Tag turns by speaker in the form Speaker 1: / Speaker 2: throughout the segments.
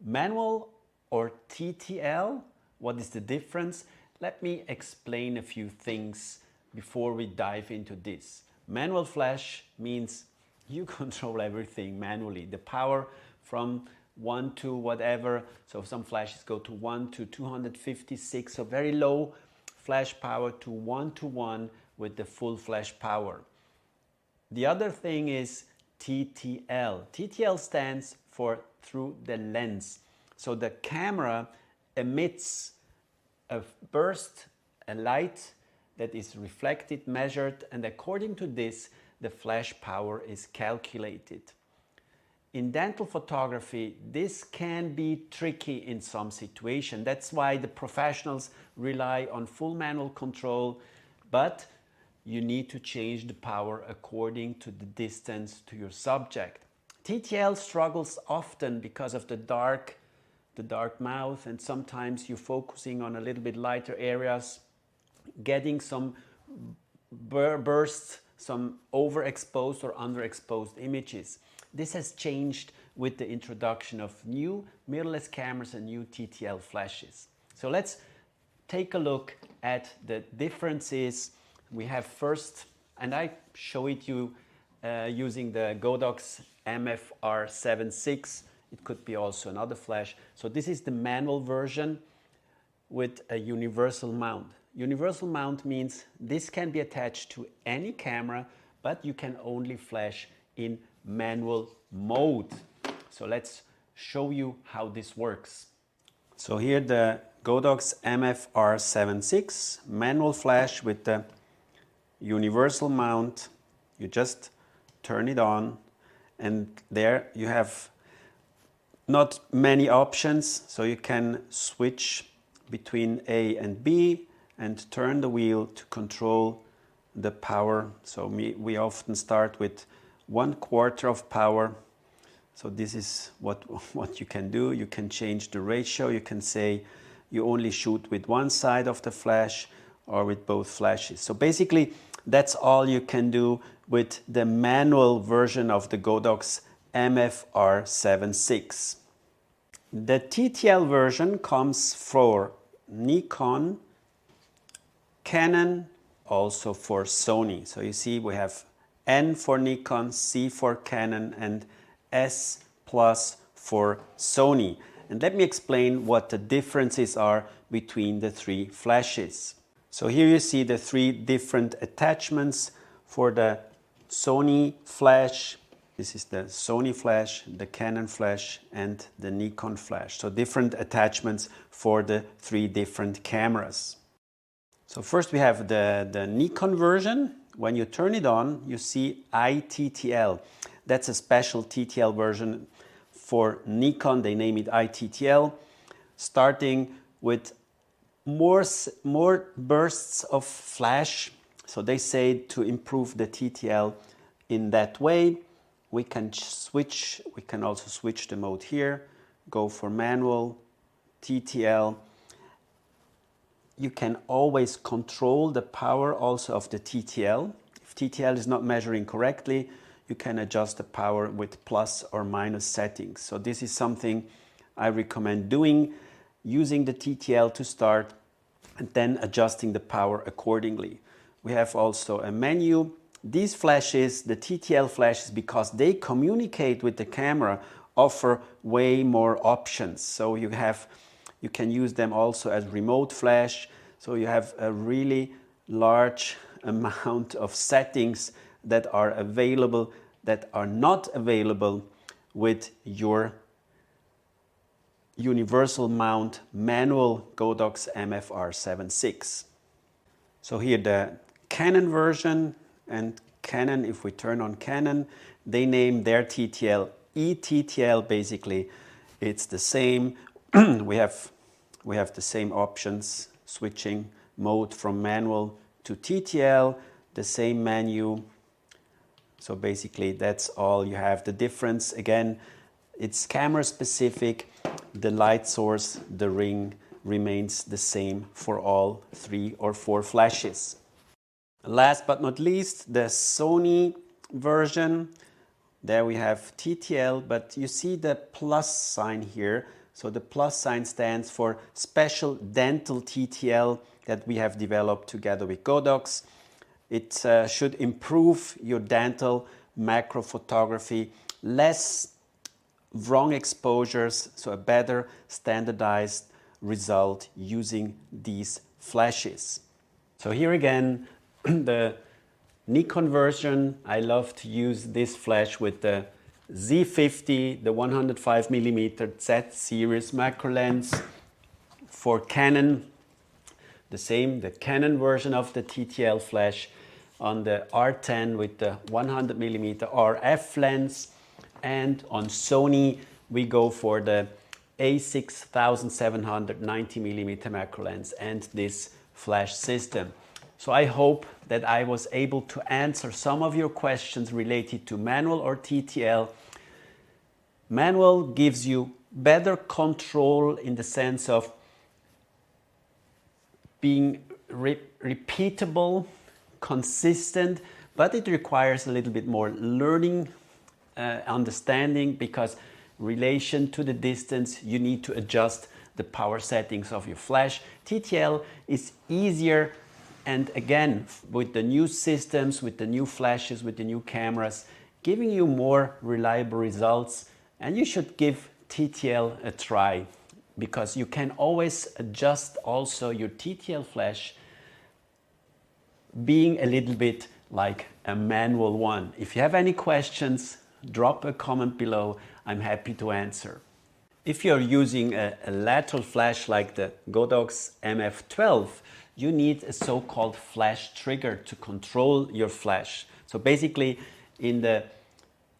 Speaker 1: Manual or TTL? What is the difference? Let me explain a few things before we dive into this. Manual flash means you control everything manually. The power from 1 to whatever, so some flashes go to 1 to 256, so very low flash power, to 1 with the full flash power. The other thing is TTL. TTL stands for through the lens. So the camera emits a burst, a light that is reflected, measured, and according to this, the flash power is calculated. In dental photography, this can be tricky in some situations. That's why the professionals rely on full manual control, but you need to change the power according to the distance to your subject. TTL struggles often because of the dark mouth, and sometimes you're focusing on a little bit lighter areas, getting some bursts, some overexposed or underexposed images. This has changed with the introduction of new mirrorless cameras and new TTL flashes. So let's take a look at the differences. We have first, and I show it you using the Godox MFR 7.6. It could be also another flash. So this is the manual version with a universal mount. Universal mount means this can be attached to any camera, but you can only flash in manual mode. So let's show you how this works. So here the Godox MFR 7.6 manual flash with the universal mount. You just turn it on, and there you have not many options, so you can switch between A and B and turn the wheel to control the power. So we often start with 1/4 of power. So this is what you can do. You can change the ratio. You can say you only shoot with one side of the flash or with both flashes. So basically that's all you can do with the manual version of the Godox MFR 7.6. The TTL version comes for Nikon, Canon, also for Sony. So you see we have N for Nikon, C for Canon, and S plus for Sony. And let me explain what the differences are between the three flashes. So here you see the three different attachments for the Sony flash. This is the Sony flash, the Canon flash, and the Nikon flash. So different attachments for the three different cameras. So first we have the Nikon version. When you turn it on, you see iTTL. That's a special TTL version for Nikon. They name it iTTL, starting with more bursts of flash. So they say to improve the TTL in that way. We can also switch the mode here, go for manual, TTL. You can always control the power also of the TTL. If TTL is not measuring correctly, you can adjust the power with plus or minus settings. So this is something I recommend doing, using the TTL to start and then adjusting the power accordingly. We have also a menu. These flashes, the TTL flashes, because they communicate with the camera, offer way more options. So you can use them also as remote flash. So you have a really large amount of settings that are available, that are not available with your universal mount manual Godox MFR 7.6. So here the Canon version, and Canon, if we turn on Canon, they name their TTL eTTL. Basically, it's the same. we have the same options, switching mode from manual to TTL, the same menu. So basically that's all you have. The difference, again, it's camera specific. The light source, the ring, remains the same for all 3 or 4 flashes. Last but not least, the Sony version. There we have TTL, but you see the plus sign here So the plus sign stands for special dental TTL that we have developed together with Godox. It should improve your dental macro photography, less wrong exposures, so a better standardized result using these flashes. So here again, the Nikon version. I love to use this flash with the Z50, the 105mm Z series macro lens. For Canon, the same, the Canon version of the TTL flash on the R10 with the 100mm RF lens. And on Sony, we go for the A6700 90mm macro lens and this flash system. So I hope that I was able to answer some of your questions related to manual or TTL. Manual gives you better control in the sense of being repeatable, consistent, but it requires a little bit more learning, understanding, because relation to the distance, you need to adjust the power settings of your flash. TTL is easier, and again, with the new systems, with the new flashes, with the new cameras, giving you more reliable results. And you should give TTL a try, because you can always adjust also your TTL flash being a little bit like a manual one. If you have any questions, drop a comment below. I'm happy to answer. If you're using a lateral flash like the Godox MF12, you need a so-called flash trigger to control your flash. So basically, in the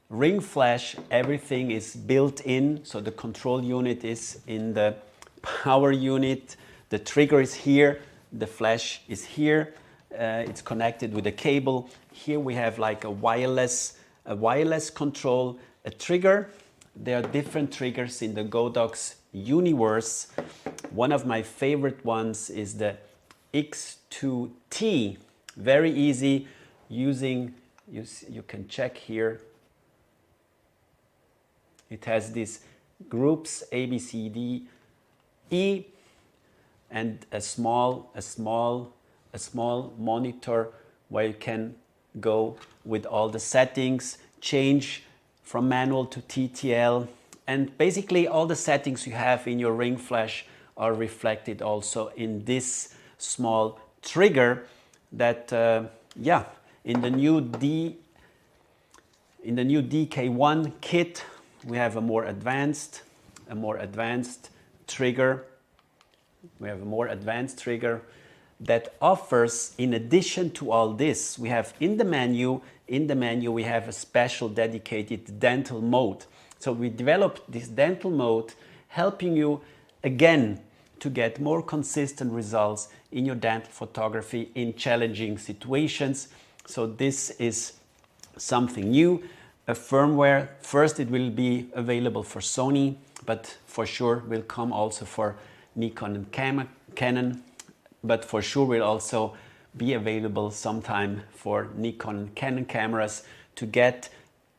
Speaker 1: ring flash, everything is built in. So the control unit is in the power unit. The trigger is here. The flash is here. It's connected with a cable. Here we have like a wireless control, a trigger. There are different triggers in the Godox universe. One of my favorite ones is the X2T. Very easy using, you can check here. It has these groups A, B, C, D, E, and a small monitor where you can go with all the settings, change from manual to TTL, and basically all the settings you have in your ring flash are reflected also in this small trigger that in the new DK1 kit we have a more advanced trigger. We have a more advanced trigger that offers, in addition to all this, we have in the menu we have a special dedicated dental mode. So we developed this dental mode, helping you again to get more consistent results in your dental photography in challenging situations. So this is something new, a firmware. First it will be available for Sony, but for sure will come also for Nikon and Canon, but for sure will also be available sometime for Nikon and Canon cameras to get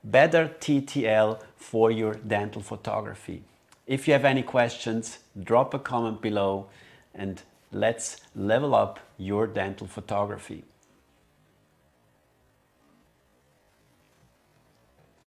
Speaker 1: better TTL for your dental photography. If you have any questions, drop a comment below and let's level up your dental photography.